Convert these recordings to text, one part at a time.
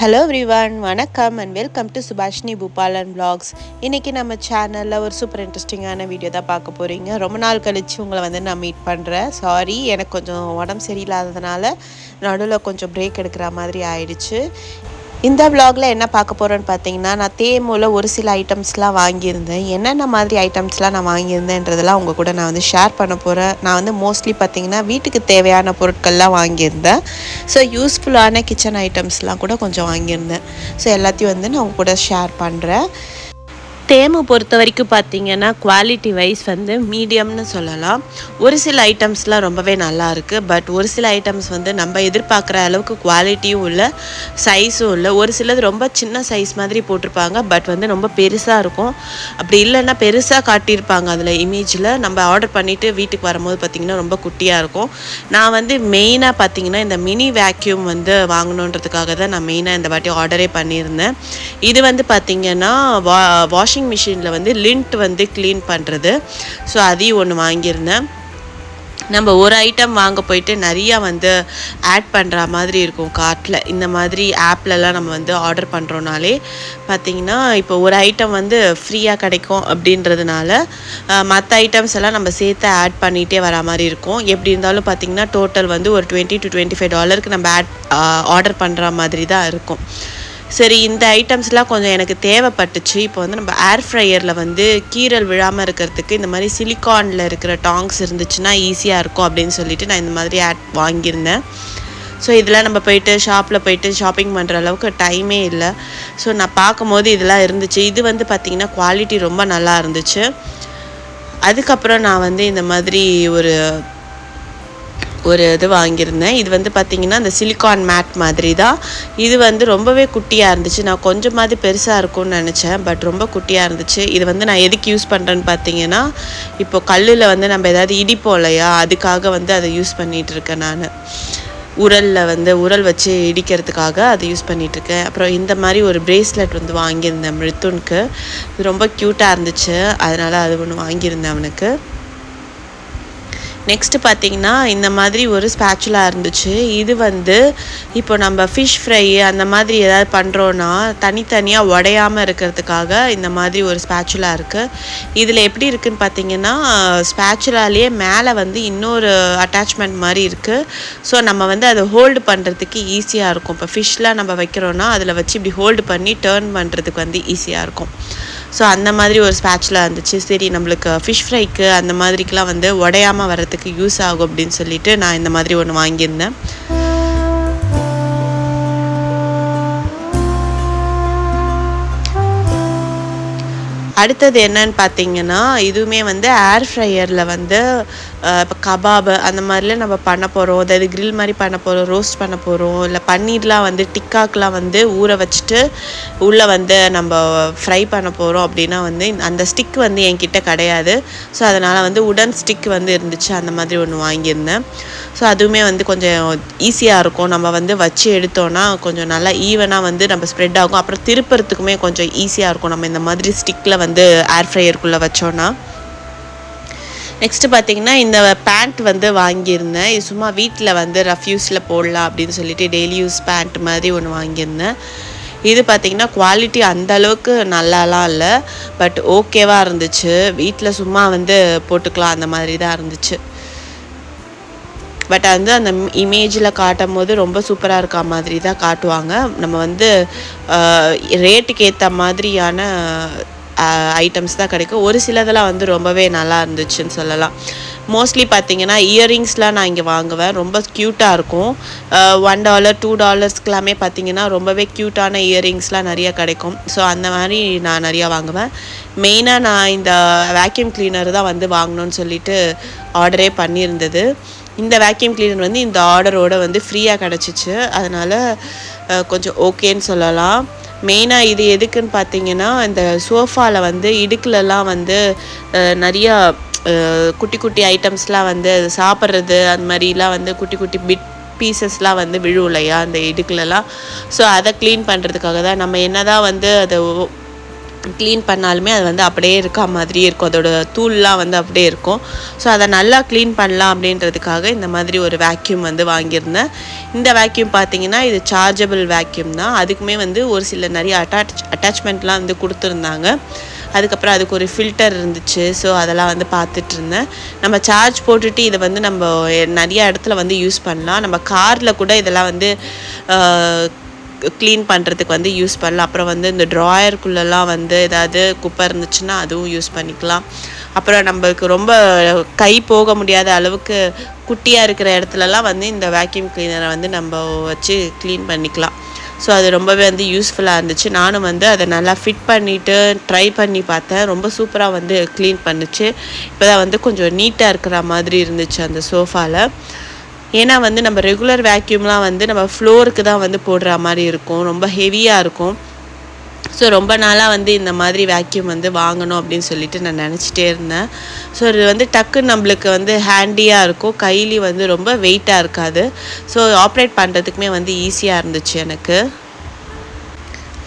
Hello everyone, வணக்கம் and welcome to Subhashini Boopalan vlogs. இன்றைக்கி நம்ம சேனலில் ஒரு சூப்பர் இன்ட்ரெஸ்டிங்கான வீடியோ தான் பார்க்க போகிறீங்க. ரொம்ப நாள் கழித்து உங்களை நான் மீட் பண்ணுறேன். சாரி, எனக்கு கொஞ்சம் உடம்பு சரியில்லாததுனால நடுவில் கொஞ்சம் பிரேக் எடுக்கிற மாதிரி ஆயிடுச்சு. இந்த vlogல என்ன பார்க்க போகிறோன்னு பார்த்தீங்கன்னா, நான் தேமூல ஒரு சில ஐட்டம்ஸ்லாம் வாங்கியிருந்தேன். என்னென்ன மாதிரி ஐட்டம்ஸ்லாம் நான் வாங்கியிருந்தேன்றதெல்லாம் உங்கள் கூட நான் ஷேர் பண்ண போகிறேன். நான் மோஸ்ட்லி பார்த்தீங்கன்னா வீட்டுக்கு தேவையான பொருட்கள்லாம் வாங்கியிருந்தேன். ஸோ யூஸ்ஃபுல்லான கிச்சன் ஐட்டம்ஸ்லாம் கூட கொஞ்சம் வாங்கியிருந்தேன். ஸோ எல்லாத்தையும் நான் உங்கள் கூட ஷேர் பண்ணுறேன். தேமு பொறுத்த வரைக்கும் பார்த்தீங்கன்னா குவாலிட்டி வைஸ் மீடியம்னு சொல்லலாம். ஒரு சில ஐட்டம்ஸ்லாம் ரொம்பவே நல்லா இருக்குது. பட் ஒரு சில ஐட்டம்ஸ் நம்ம எதிர்பார்க்குற அளவுக்கு குவாலிட்டியும் இல்லை, சைஸும் இல்லை. ஒரு சிலது ரொம்ப சின்ன சைஸ் மாதிரி போட்டிருப்பாங்க, பட் ரொம்ப பெருசாக இருக்கும். அப்படி இல்லைன்னா பெருசாக காட்டியிருப்பாங்க அதில் இமேஜில். நம்ம ஆர்டர் பண்ணிவிட்டு வீட்டுக்கு வரும்போது பார்த்திங்கன்னா ரொம்ப குட்டியாக இருக்கும். நான் மெயினாக பார்த்திங்கன்னா இந்த மினி வேக்யூம் வாங்கணுன்றதுக்காக தான் நான் மெயினாக இந்த வாட்டி ஆர்டரே பண்ணியிருந்தேன். இது பார்த்திங்கன்னா வாஷிங் மிஷினில் லிண்ட் க்ளீன் பண்ணுறது. ஸோ அதையும் ஒன்று வாங்கியிருந்தேன். நம்ம ஒரு ஐட்டம் வாங்க போயிட்டு நிறையா ஆட் பண்ணுற மாதிரி இருக்கும் கார்ட்டில். இந்த மாதிரி ஆப்லலாம் நம்ம ஆர்டர் பண்ணுறோனாலே பார்த்திங்கன்னா இப்போ ஒரு ஐட்டம் ஃப்ரீயாக கிடைக்கும் அப்படின்றதுனால மற்ற ஐட்டம்ஸ் எல்லாம் நம்ம சேர்த்து ஆட் பண்ணிகிட்டே வர மாதிரி இருக்கும். எப்படி இருந்தாலும் பார்த்திங்கன்னா டோட்டல் ஒரு $20 to $25 நம்ம ஆர்டர் பண்ணுற மாதிரி தான் இருக்கும். சரி, இந்த ஐட்டம்ஸ்லாம் கொஞ்சம் எனக்கு தேவைப்பட்டுச்சு. இப்போ நம்ம ஏர் ஃப்ரையரில் கீரல் விழாமல் இருக்கிறதுக்கு இந்த மாதிரி சிலிக்கானில் இருக்கிற டாங்ஸ் இருந்துச்சுன்னா ஈஸியாக இருக்கும் அப்படின்னு சொல்லிட்டு நான் இந்த மாதிரி வாங்கியிருந்தேன். ஸோ இதெல்லாம் நம்ம போயிட்டு ஷாப்பில் போயிட்டு ஷாப்பிங் பண்ணுற அளவுக்கு டைமே இல்லை. ஸோ நான் பார்க்கும்போது இதெல்லாம் இருந்துச்சு. இது பார்த்திங்கன்னா குவாலிட்டி ரொம்ப நல்லா இருந்துச்சு. அதுக்கப்புறம் நான் இந்த மாதிரி ஒரு இது வாங்கியிருந்தேன். இது பார்த்திங்கன்னா இந்த சிலிக்கான் மேட் மாதிரி தான். இது ரொம்பவே குட்டியாக இருந்துச்சு. நான் கொஞ்சம் மாதிரி பெருசாக இருக்கும்னு நினச்சேன், பட் ரொம்ப குட்டியாக இருந்துச்சு. இது நான் எதுக்கு யூஸ் பண்ணுறேன்னு பார்த்தீங்கன்னா, இப்போ கல்லில் நம்ம ஏதாவது இடிப்போம் இல்லையா, அதுக்காக அதை யூஸ் பண்ணிகிட்ருக்கேன். நான் உரல் வச்சு இடிக்கிறதுக்காக அதை யூஸ் பண்ணிகிட்ருக்கேன். அப்புறம் இந்த மாதிரி ஒரு பிரேஸ்லெட் வாங்கியிருந்தேன் மிருத்துனுக்கு. இது ரொம்ப க்யூட்டாக இருந்துச்சு, அதனால் அது ஒன்று வாங்கியிருந்தேன் அவனுக்கு. நெக்ஸ்ட்டு பார்த்திங்கன்னா இந்த மாதிரி ஒரு ஸ்பேச்சுலா இருந்துச்சு. இது இப்போ நம்ம ஃபிஷ் ஃப்ரை அந்த மாதிரி ஏதாவது பண்ணுறோன்னா தனித்தனியாக உடையாமல் இருக்கிறதுக்காக இந்த மாதிரி ஒரு ஸ்பேச்சுலா இருக்குது. இதில் எப்படி இருக்குதுன்னு பார்த்திங்கன்னா, ஸ்பேச்சுலாலேயே மேலே இன்னொரு அட்டாச்மெண்ட் மாதிரி இருக்குது. ஸோ நம்ம அதை ஹோல்டு பண்ணுறதுக்கு ஈஸியாக இருக்கும். இப்போ ஃபிஷ்லாம் நம்ம வைக்கிறோன்னா அதில் வச்சு இப்படி ஹோல்டு பண்ணி டேர்ன் பண்ணுறதுக்கு ஈஸியாக இருக்கும். ஸோ அந்த மாதிரி ஒரு ஸ்பேச்சுலா இருந்துச்சு. சரி, நம்மளுக்கு ஃபிஷ் ஃப்ரைக்கு அந்த மாதிரிக்கெலாம் உடையாமல் வர்றதுக்கு யூஸ் ஆகும் அப்படின்னு சொல்லிட்டு நான் இந்த மாதிரி ஒன்று வாங்கியிருந்தேன். அடுத்தது என்னன்னு பார்த்தீங்கன்னா, இதுவுமே ஏர் ஃப்ரையரில் இப்போ கபாபு அந்த மாதிரிலாம் நம்ம பண்ண போகிறோம். அதாவது கிரில் மாதிரி பண்ண போகிறோம், ரோஸ்ட் பண்ண போகிறோம், இல்லை பன்னீர்லாம் டிக்காக்கெலாம் ஊற வச்சுட்டு உள்ளே நம்ம ஃப்ரை பண்ண போகிறோம் அப்படின்னா அந்த ஸ்டிக் என்கிட்ட கிடையாது. ஸோ அதனால் உடன் ஸ்டிக் இருந்துச்சு. அந்த மாதிரி ஒன்று வாங்கியிருந்தேன். ஸோ அதுவுமே கொஞ்சம் ஈஸியாக இருக்கும். நம்ம வச்சு எடுத்தோன்னா கொஞ்சம் நல்லா ஈவனாக நம்ம ஸ்ப்ரெட் ஆகும். அப்புறம் திருப்புறத்துக்குமே கொஞ்சம் ஈஸியாக இருக்கும் நம்ம இந்த மாதிரி ஸ்டிக்கில் ஏர் ஃப்ரையருக்குள்ளே வச்சோன்னா. நெக்ஸ்ட்டு பார்த்திங்கன்னா இந்த பேண்ட் வாங்கியிருந்தேன். இது சும்மா வீட்டில் ரஃப்யூஸில் போடலாம் அப்படின்னு சொல்லிட்டு டெய்லி யூஸ் பேண்ட் மாதிரி ஒன்று வாங்கியிருந்தேன். இது பார்த்திங்கன்னா குவாலிட்டி அந்தளவுக்கு நல்லாலாம் இல்லை, பட் ஓகேவாக இருந்துச்சு. வீட்டில் சும்மா போட்டுக்கலாம் அந்த மாதிரி தான் இருந்துச்சு. பட் அந்த இமேஜில் காட்டும் போது ரொம்ப சூப்பராக இருக்க மாதிரி தான் காட்டுவாங்க. நம்ம ரேட்டுக்கு ஏற்ற மாதிரியான ஐட்டம்ஸ் தான் கிடைக்கும். ஒரு சிலதெல்லாம் ரொம்பவே நல்லா இருந்துச்சுன்னு சொல்லலாம். மோஸ்ட்லி பார்த்திங்கன்னா இயரிங்ஸ்லாம் நான் இங்கே வாங்குவேன். ரொம்ப க்யூட்டாக இருக்கும். $1 $2 பார்த்திங்கன்னா ரொம்பவே க்யூட்டான இயரிங்ஸ்லாம் நிறையா கிடைக்கும். ஸோ அந்த மாதிரி நான் நிறையா வாங்குவேன். மெயினாக நான் இந்த வேக்யூம் கிளீனர் தான் வாங்கணும்னு சொல்லிட்டு ஆர்டரே பண்ணியிருந்தது. இந்த வேக்யூம் கிளீனர் இந்த ஆர்டரோடு ஃப்ரீயாக கிடச்சிச்சு. அதனால் கொஞ்சம் ஓகேன்னு சொல்லலாம். மெயினாக இது எதுக்குன்னு பார்த்தீங்கன்னா, இந்த சோஃபாவில் இடுக்குலலாம் நிறையா குட்டி குட்டி ஐட்டம்ஸ்லாம் சாப்பிட்றது அந்த மாதிரிலாம் குட்டி குட்டி பிட் பீசஸ்லாம் விழும் இல்லையா அந்த இடுக்குலலாம். ஸோ அதை க்ளீன் பண்ணுறதுக்காக தான் நம்ம என்ன தான் அதை க்ளீன் பண்ணாலுமே அது வந்து அப்படியே இருக்க மாதிரியே இருக்கும், அதோட தூள்லாம் வந்து அப்படியே இருக்கும். ஸோ அதை நல்லா க்ளீன் பண்ணலாம் அப்படின்றதுக்காக இந்த மாதிரி ஒரு வேக்யூம் வந்து வாங்கியிருந்தேன். இந்த வேக்யூம் பார்த்தீங்கன்னா இது சார்ஜபிள் வேக்யூம் தான். அதுக்குமே வந்து ஒரு சில நிறைய அட்டாச்மெண்ட்லாம் வந்து கொடுத்துருந்தாங்க. அதுக்கப்புறம் அதுக்கு ஒரு ஃபில்டர் இருந்துச்சு. ஸோ அதெல்லாம் வந்து பார்த்துட்டு இருந்தேன். நம்ம சார்ஜ் போட்டுட்டு இதை வந்து நம்ம நிறைய இடத்துல வந்து யூஸ் பண்ணலாம். நம்ம காரில் கூட இதெல்லாம் வந்து க்ளீன் பண்ணுறதுக்கு வந்து யூஸ் பண்ணலாம். அப்புறம் வந்து இந்த ட்ராயருக்குள்ளெல்லாம் வந்து ஏதாவது குப்பை இருந்துச்சுன்னா அதுவும் யூஸ் பண்ணிக்கலாம். அப்புறம் நம்மளுக்கு ரொம்ப கை போக முடியாத அளவுக்கு குட்டியாக இருக்கிற இடத்துலலாம் வந்து இந்த வேக்யூம் க்ளீனரை வந்து நம்ம வச்சு க்ளீன் பண்ணிக்கலாம். ஸோ அது ரொம்பவே வந்து யூஸ்ஃபுல்லாக இருந்துச்சு. நானும் வந்து அதை நல்லா ஃபிட் பண்ணிவிட்டு ட்ரை பண்ணி பார்த்தேன். ரொம்ப சூப்பராக வந்து க்ளீன் பண்ணுச்சு. இப்போ தான் வந்து கொஞ்சம் நீட்டாக இருக்கிற மாதிரி இருந்துச்சு அந்த சோஃபாவில். ஏன்னா வந்து நம்ம ரெகுலர் வேக்யூம்லாம் வந்து நம்ம ஃப்ளோருக்கு தான் வந்து போடுற மாதிரி இருக்கும், ரொம்ப ஹெவியாக இருக்கும். ஸோ ரொம்ப நாளாக வந்து இந்த மாதிரி வேக்யூம் வந்து வாங்கணும் அப்படின்னு சொல்லிட்டு நான் நினச்சிட்டே இருந்தேன். ஸோ இது வந்து டக்குன்னு நம்மளுக்கு வந்து ஹேண்டியாக இருக்கும், கையிலேயும் வந்து ரொம்ப வெயிட்டாக இருக்காது. ஸோ ஆப்ரேட் பண்ணுறதுக்குமே வந்து ஈஸியாக இருந்துச்சு எனக்கு.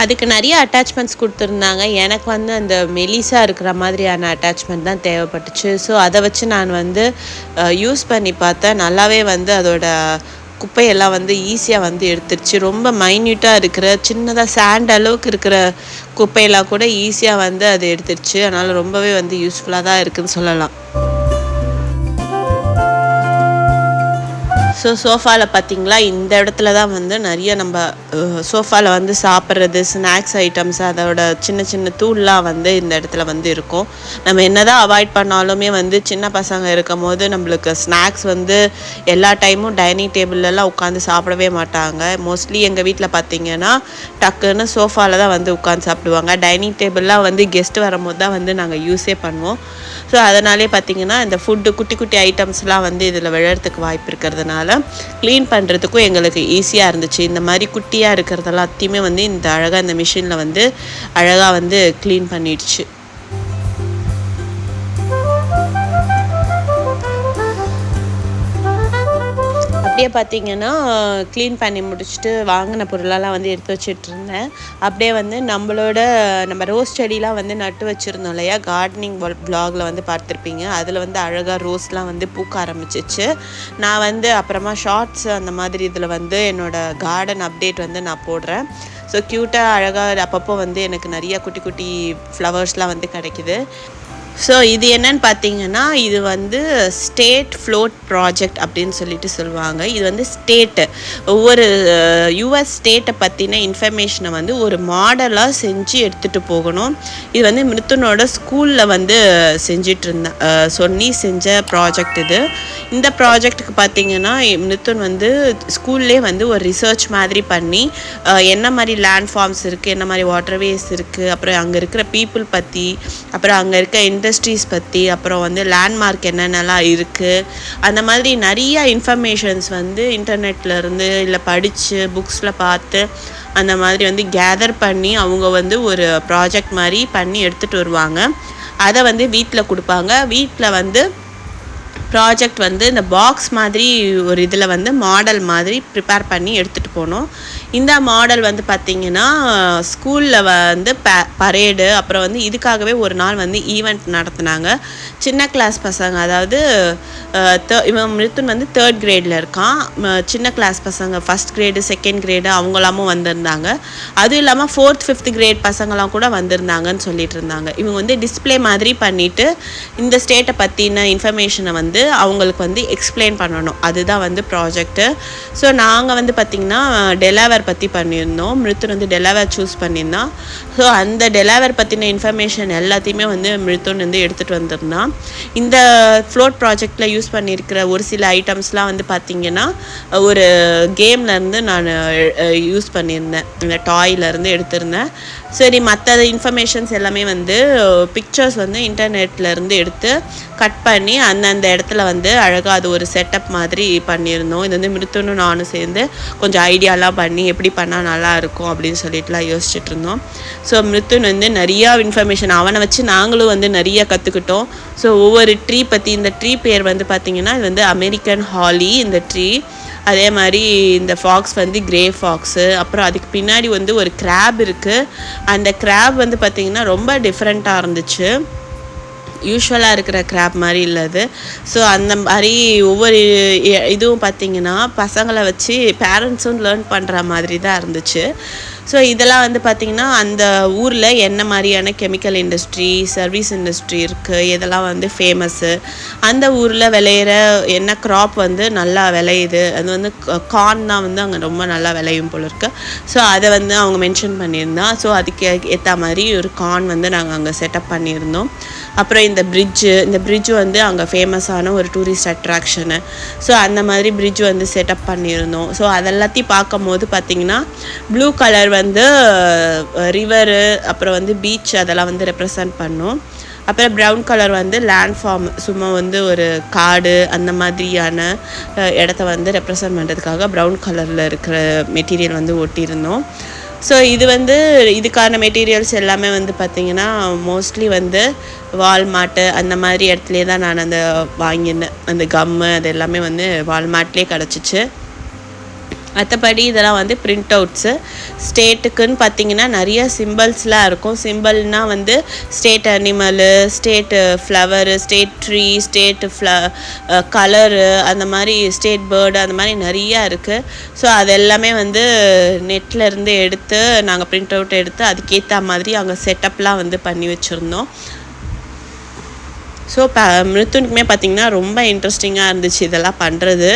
அதுக்கு நிறைய அட்டாச்மெண்ட்ஸ் கொடுத்துருந்தாங்க. எனக்கு வந்து அந்த மெலிசாக இருக்கிற மாதிரியான அட்டாச்மெண்ட் தான் தேவைப்பட்டுச்சு. ஸோ அதை வச்சு நான் வந்து யூஸ் பண்ணி பார்த்தேன். நல்லாவே வந்து அதோட குப்பையெல்லாம் வந்து ஈஸியாக வந்து எடுத்துருச்சு. ரொம்ப மைன்யூட்டாக இருக்கிற சின்னதாக சாண்ட் அளவுக்கு இருக்கிற குப்பையெல்லாம் கூட ஈஸியாக வந்து அது எடுத்துருச்சு. அதனால் ரொம்பவே வந்து யூஸ்ஃபுல்லாக தான் இருக்குதுன்னு சொல்லலாம். ஸோ சோஃபாவில் பார்த்திங்களா, இந்த இடத்துல தான் வந்து நிறைய நம்ம சோஃபாவில் வந்து சாப்பிட்றது ஸ்நாக்ஸ் ஐட்டம்ஸ் அதோட சின்ன சின்ன தூள்லாம் வந்து இந்த இடத்துல வந்து இருக்கும். நம்ம என்ன தான் அவாய்ட் பண்ணாலுமே வந்து சின்ன பசங்க இருக்கும் போது நம்மளுக்கு ஸ்நாக்ஸ் வந்து எல்லா டைமும் டைனிங் டேபிள்லலாம் உட்காந்து சாப்பிடவே மாட்டாங்க. மோஸ்ட்லி எங்கள் வீட்டில் பார்த்திங்கன்னா டக்குன்னு சோஃபாவில் தான் வந்து உட்காந்து சாப்பிடுவாங்க. டைனிங் டேபிள்லாம் வந்து கெஸ்ட்டு வரும்போது தான் வந்து நாங்கள் யூஸே பண்ணுவோம். ஸோ அதனாலே பார்த்திங்கன்னா இந்த ஃபுட்டு குட்டி குட்டி ஐட்டம்ஸ்லாம் வந்து இதில் விழறதுக்கு வாய்ப்பு இருக்கிறதுனால க்ளீன் பண்ணுறதுக்கும் எங்களுக்கு ஈஸியாக இருந்துச்சு. இந்த மாதிரி குட்டியாக இருக்கிறதெல்லாத்தையுமே வந்து இந்த அழகாக இந்த மிஷினில் வந்து அழகாக வந்து க்ளீன் பண்ணிடுச்சு. அப்படியே பார்த்திங்கன்னா க்ளீன் பண்ணி முடிச்சுட்டு வாங்கின பொருளெல்லாம் வந்து எடுத்து வச்சுட்டு இருந்தேன். அப்படியே வந்து நம்ம ரோஸ் செடிலாம் வந்து நட்டு வச்சுருந்தோம் இல்லையா, கார்டனிங் வ்ளாகில் வந்து பார்த்துருப்பீங்க. அதில் வந்து அழகாக ரோஸ்லாம் வந்து பூக்க ஆரம்பிச்சிச்சு. நான் வந்து அப்புறமா ஷார்ட்ஸ் அந்த மாதிரி இதில் வந்து என்னோடய கார்டன் அப்டேட் வந்து நான் போடுறேன். ஸோ க்யூட்டாக அழகாக அப்பப்போ வந்து எனக்கு நிறையா குட்டி குட்டி ஃப்ளவர்ஸ்லாம் வந்து கிடைக்குது. ஸோ இது என்னன்னு பார்த்தீங்கன்னா, இது வந்து ஸ்டேட் ஃப்ளோட் ப்ராஜெக்ட் அப்படின்னு சொல்லிட்டு சொல்லுவாங்க. இது வந்து ஒவ்வொரு யுஎஸ் ஸ்டேட்டை பற்றின இன்ஃபர்மேஷனை வந்து ஒரு மாடலாக செஞ்சு எடுத்துகிட்டு போகணும். இது வந்து மிருத்துனோட ஸ்கூலில் வந்து செஞ்ச ப்ராஜெக்ட் இது. இந்த ப்ராஜெக்ட்டுக்கு பார்த்தீங்கன்னா மிருத்துன் வந்து ஸ்கூல்லே வந்து ஒரு ரிசர்ச் மாதிரி பண்ணி என்ன மாதிரி லேண்ட் ஃபார்ம்ஸ் இருக்குது, என்ன மாதிரி வாட்டர்வேஸ் இருக்குது, அப்புறம் அங்கே இருக்கிற பீப்புள் பற்றி, அப்புறம் அங்கே இருக்க இண்டஸ்ட்ரீஸ் பற்றி, அப்புறம் வந்து லேண்ட்மார்க் என்னென்னலாம் இருக்குது, அந்த மாதிரி நிறைய இன்ஃபர்மேஷன்ஸ் வந்து இன்டர்நெட்லேருந்து இல்லை படித்து புக்ஸில் பார்த்து அந்த மாதிரி வந்து கேதர் பண்ணி அவங்க வந்து ஒரு ப்ராஜெக்ட் மாதிரி பண்ணி எடுத்துகிட்டு வருவாங்க. அதை வந்து வீட்டில் கொடுப்பாங்க. வீட்டில் வந்து ப்ராஜெக்ட் வந்து இந்த பாக்ஸ் மாதிரி ஒரு இதில் வந்து மாடல் மாதிரி ப்ரிப்பேர் பண்ணி எடுத்துகிட்டு போனோம். இந்த மாடல் வந்து பார்த்திங்கன்னா ஸ்கூலில் வந்து பரேடு, அப்புறம் வந்து இதுக்காகவே ஒரு நாள் வந்து ஈவெண்ட் நடத்துனாங்க. சின்ன கிளாஸ் பசங்க, அதாவது இவன் மிருத்துன் வந்து 3rd கிரேடில் இருக்கான். சின்ன கிளாஸ் பசங்க 1st கிரேடு 2nd கிரேடு அவங்களாமும் வந்திருந்தாங்க. அதுவும் இல்லாமல் 4th 5th கிரேட் பசங்களாம் கூட வந்திருந்தாங்கன்னு சொல்லிட்டு இருந்தாங்க. இவங்க வந்து டிஸ்பிளே மாதிரி பண்ணிவிட்டு இந்த ஸ்டேட்டை பற்றின இன்ஃபர்மேஷனை வந்து அவங்களுக்கு வந்து எக்ஸ்பிளைன் பண்ணணும். அதுதான் வந்து ப்ராஜெக்ட்டு. ஸோ நாங்கள் வந்து பார்த்திங்கன்னா டெலாவேர் பற்றி பண்ணியிருந்தோம். மிருத்துன் வந்து டெலாவேர் சூஸ் பண்ணியிருந்தான். ஸோ அந்த டெலாவேர் பற்றின இன்ஃபர்மேஷன் எல்லாத்தையுமே வந்து மிருத்துன் வந்து எடுத்துகிட்டு வந்திருந்தான். இந்த ஃப்ளோட் ப்ராஜெக்டில் யூஸ் பண்ணியிருக்கிற ஒரு சில ஐட்டம்ஸ்லாம் வந்து பார்த்திங்கன்னா ஒரு கேம்லேருந்து நான் யூஸ் பண்ணியிருந்தேன், இந்த டாய்லேருந்து எடுத்திருந்தேன். சரி, மற்ற இன்ஃபர்மேஷன்ஸ் எல்லாமே வந்து பிக்சர்ஸ் வந்து இன்டர்நெட்லேருந்து எடுத்து கட் பண்ணி அந்தந்த இடத்துல வந்து அழகாக அது ஒரு செட்டப் மாதிரி பண்ணியிருந்தோம். இது வந்து மிருத்துனும் நானும் சேர்ந்து கொஞ்சம் ஐடியாலாம் பண்ணி எப்படி பண்ணால் நல்லாயிருக்கும் அப்படின்னு சொல்லிட்டுலாம் யோசிச்சுட்டு இருந்தோம். ஸோ மிருத்துன் வந்து நிறையா இன்ஃபர்மேஷன் அவனை வச்சு நாங்களும் வந்து நிறைய கற்றுக்கிட்டோம். ஸோ ஒவ்வொரு ட்ரீ பற்றி, இந்த ட்ரீ பேர் வந்து பார்த்திங்கன்னா இது வந்து அமெரிக்கன் ஹாலி. இந்த ட்ரீ அதே மாதிரி இந்த ஃபாக்ஸ் வந்து கிரே ஃபாக்ஸு. அப்புறம் அதுக்கு பின்னாடி வந்து ஒரு கிராப் இருக்குது. அந்த கிராப் வந்து பார்த்திங்கன்னா ரொம்ப டிஃப்ரெண்ட்டாக இருந்துச்சு, யூஸ்வலாக இருக்கிற கிராப் மாதிரி இல்லை அது. ஸோ அந்த மாதிரி ஒவ்வொரு இதுவும் பார்த்திங்கன்னா பசங்களை வச்சு பேரண்ட்ஸும் லேர்ன் பண்ணுற மாதிரி தான் இருந்துச்சு. ஸோ இதெல்லாம் வந்து பார்த்திங்கன்னா அந்த ஊரில் என்ன மாதிரியான கெமிக்கல் இண்டஸ்ட்ரி, சர்வீஸ் இண்டஸ்ட்ரி இருக்குது, இதெல்லாம் வந்து ஃபேமஸ்ஸு, அந்த ஊரில் விளையிற என்ன க்ராப் வந்து நல்லா விளையுது, அது வந்து கார்ன் தான் வந்து அங்கே ரொம்ப நல்லா விளையும் போல இருக்குது. ஸோ அதை வந்து அவங்க மென்ஷன் பண்ணியிருந்தான். ஸோ அதுக்கு ஏற்ற மாதிரி ஒரு கார்ன் வந்து நாங்கள் அங்கே செட்டப் பண்ணியிருந்தோம். அப்புறம் இந்த பிரிட்ஜு வந்து அங்கே ஃபேமஸான ஒரு டூரிஸ்ட் அட்ராக்ஷனு. ஸோ அந்த மாதிரி பிரிட்ஜ் வந்து செட்டப் பண்ணியிருந்தோம். ஸோ அதெல்லாத்தையும் பார்க்கும் போது பார்த்திங்கன்னா ப்ளூ கலர் வந்து ரிவரு, அப்புறம் வந்து பீச், அதெல்லாம் வந்து ரெப்ரசன்ட் பண்ணும். அப்புறம் ப்ரௌன் கலர் வந்து லேண்ட் ஃபார்ம், சும்மா வந்து ஒரு காடு அந்த மாதிரியான இடத்த வந்து ரெப்ரசன்ட் பண்ணுறதுக்காக ப்ரௌன் கலரில் இருக்கிற மெட்டீரியல் வந்து ஒட்டியிருந்தோம். ஸோ இது வந்து இதுக்கான மெட்டீரியல்ஸ் எல்லாமே வந்து பார்த்திங்கன்னா மோஸ்ட்லி வந்து வால்மார்ட்டு அந்த மாதிரி இடத்துலே தான் நான் அந்த வாங்கியிருந்தேன். அந்த கம்மு அது எல்லாமே வந்து வால்மார்ட்லேயே கிடச்சிச்சு. மற்றபடி இதெல்லாம் வந்து பிரிண்ட் அவுட்ஸு. ஸ்டேட்டுக்குன்னு பார்த்திங்கன்னா நிறைய சிம்பிள்ஸ்லாம் இருக்கும். சிம்பிள்னால் வந்து state animal, state flower, state tree, state colour, அந்த மாதிரி ஸ்டேட் பேர்டு, அந்த மாதிரி நிறையா இருக்குது. ஸோ அது எல்லாமே வந்து நெட்லேருந்து எடுத்து நாங்கள் பிரிண்ட் அவுட் எடுத்து அதுக்கேற்ற மாதிரி அங்கே செட்டப்லாம் வந்து பண்ணி வச்சுருந்தோம். ஸோ மிருத்துனுக்குமே பார்த்திங்கன்னா ரொம்ப இன்ட்ரெஸ்டிங்காக இருந்துச்சு இதெல்லாம் பண்ணுறது.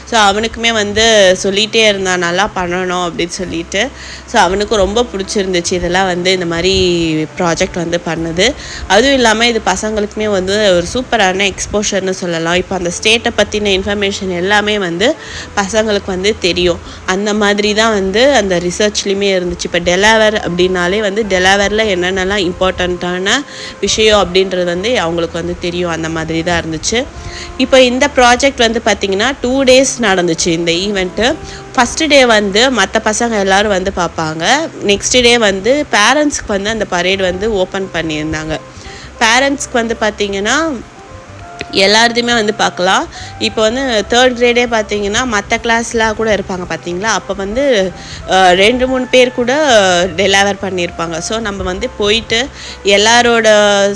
ஸோ அவனுக்குமே வந்து சொல்லிகிட்டே இருந்தான் நல்லா பண்ணணும் அப்படின்னு சொல்லிட்டு. ஸோ அவனுக்கும் ரொம்ப பிடிச்சிருந்துச்சு இதெல்லாம் வந்து இந்த மாதிரி ப்ராஜெக்ட் வந்து பண்ணுது. அதுவும் இல்லாமல் இது பசங்களுக்குமே வந்து ஒரு சூப்பரான எக்ஸ்போஷர்னு சொல்லலாம். இப்போ அந்த ஸ்டேட்டை பற்றின இன்ஃபர்மேஷன் எல்லாமே வந்து பசங்களுக்கு வந்து தெரியும். அந்த மாதிரி தான் வந்து அந்த ரிசர்ச்லேயுமே இருந்துச்சு. இப்போ டெலாவேர் அப்படின்னாலே வந்து டெலாவேரில் என்னென்னலாம் இம்பார்ட்டண்ட்டான விஷயம் அப்படின்றது வந்து அவங்களுக்கு வந்து தெரியும். அந்த மாதிரி தான் இருந்துச்சு. இப்போ இந்த ப்ராஜெக்ட் வந்து பார்த்திங்கன்னா 2 days நடந்துச்சு இந்த ஈவெண்ட்டு. ஃபஸ்ட்டு டே வந்து மற்ற பசங்க எல்லோரும் வந்து பார்ப்பாங்க. நெக்ஸ்ட் டே வந்து பேரண்ட்ஸ்க்கு வந்து அந்த பரேட் வந்து ஓப்பன் பண்ணியிருந்தாங்க. பேரண்ட்ஸ்க்கு வந்து பார்த்திங்கன்னா எல்லாத்தையுமே வந்து பார்க்கலாம். இப்போ வந்து 3rd grade பார்த்திங்கன்னா மற்ற கிளாஸ்லாம் கூட இருப்பாங்க பார்த்திங்களா, அப்போ வந்து 2-3 பேர் கூட டெலாவர் பண்ணியிருப்பாங்க. ஸோ நம்ம வந்து போயிட்டு எல்லாரோட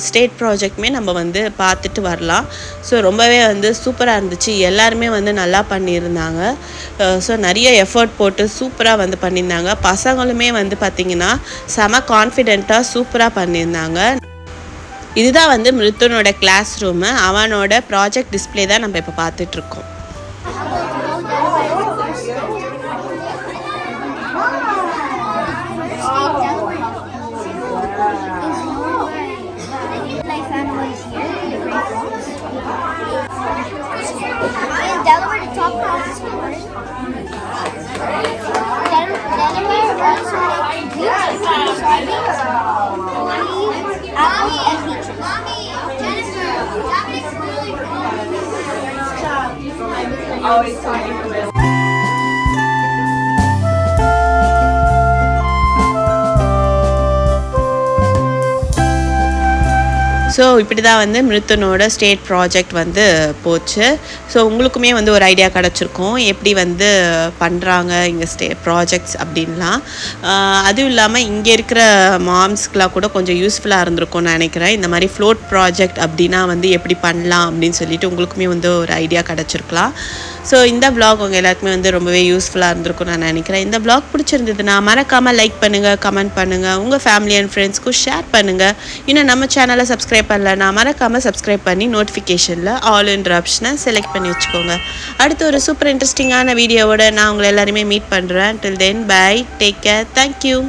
ஸ்டேட் ப்ராஜெக்ட்டுமே நம்ம வந்து பார்த்துட்டு வரலாம். ஸோ ரொம்பவே வந்து சூப்பராக இருந்துச்சு. எல்லாருமே வந்து நல்லா பண்ணியிருந்தாங்க. ஸோ நிறைய எஃபர்ட் போட்டு சூப்பராக வந்து பண்ணியிருந்தாங்க. பசங்களுமே வந்து பார்த்திங்கன்னா செம கான்ஃபிடெண்ட்டாக சூப்பராக பண்ணியிருந்தாங்க. இதுதான் வந்து மிருத்துனோட கிளாஸ் ரூமு. அவனோட ப்ராஜெக்ட் டிஸ்பிளே தான் நம்ம இப்போ பார்த்துட்ருக்கோம். Always talking to them. So இப்படி தான் வந்து மிருத்துனோட ஸ்டேட் ப்ராஜெக்ட் வந்து போச்சு. ஸோ உங்களுக்குமே வந்து ஒரு ஐடியா கிடச்சிருக்கும் எப்படி வந்து பண்ணுறாங்க இங்கே ப்ராஜெக்ட்ஸ் அப்படின்லாம். அதுவும் இல்லாமல் இங்கே இருக்கிற மாம்ஸ்க்கெலாம் கூட கொஞ்சம் யூஸ்ஃபுல்லாக இருந்திருக்கும்னு நான் நினைக்கிறேன். இந்த மாதிரி ஃப்ளோட் ப்ராஜெக்ட் அப்படின்னா வந்து எப்படி பண்ணலாம் அப்படின்னு சொல்லிட்டு உங்களுக்குமே வந்து ஒரு ஐடியா கிடச்சிருக்கலாம். ஸோ இந்த vlog உங்கள் எல்லாருக்குமே வந்து ரொம்பவே யூஸ்ஃபுல்லாக இருந்திருக்கும் நான் நினைக்கிறேன். இந்த vlog பிடிச்சிருந்ததுன்னா மறக்காமல் லைக் பண்ணுங்கள், கமெண்ட் பண்ணுங்கள், உங்கள் ஃபேமிலி அண்ட் ஃப்ரெண்ட்ஸ்க்கும் ஷேர் பண்ணுங்கள். இன்னும் நம்ம சேனலை சப்ஸ்கிரைப் பண்ணலன்னா மறக்காமல் சப்ஸ்கிரைப் பண்ணி நோட்டிஃபிகேஷனில் ஆல் என்ற ஆப்ஷனை செலக்ட் பண்ணி வச்சுக்கோங்க. அடுத்து ஒரு சூப்பர் இன்ட்ரெஸ்டிங்கான வீடியோவோட நான் உங்களை எல்லாருமே மீட் பண்ணுறேன். டில் தென் பை, டேக் கேர், தேங்க்யூ.